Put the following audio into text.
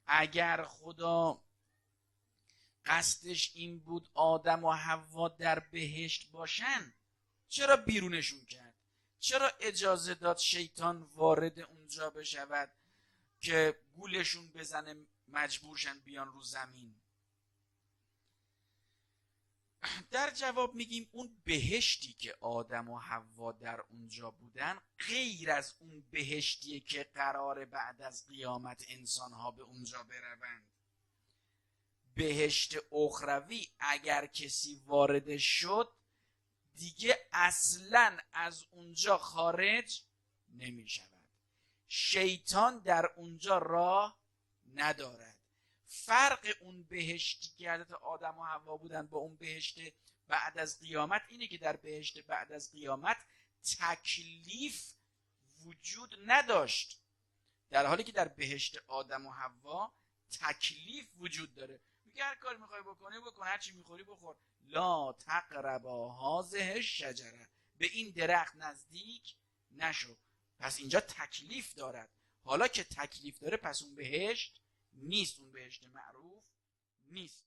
اگر خدا قصدش این بود آدم و حوا در بهشت باشن، چرا بیرونشون کرد؟ چرا اجازه داد شیطان وارد اونجا بشود که گولشون بزنه مجبورشن بیان رو زمین؟ در جواب میگیم اون بهشتی که آدم و حوا در اونجا بودن غیر از اون بهشتیه که قراره بعد از قیامت انسانها به اونجا بروند. بهشت اخروی اگر کسی وارد شد دیگه اصلا از اونجا خارج نمی شود. شیطان در اونجا راه ندارد. فرق اون بهشتی که حضرت آدم و حوا بودن با اون بهشت بعد از قیامت اینه که در بهشت بعد از قیامت تکلیف وجود نداشت، در حالی که در بهشت آدم و حوا تکلیف وجود داره. میگه هر کاری میخوای بکنی بکن، هر چی میخوری بخور. لا تقربا هذه الشجره، به این درخت نزدیک نشو. پس اینجا تکلیف دارد. حالا که تکلیف داره پس اون بهشت نیست، اون بهشت معروف نیست.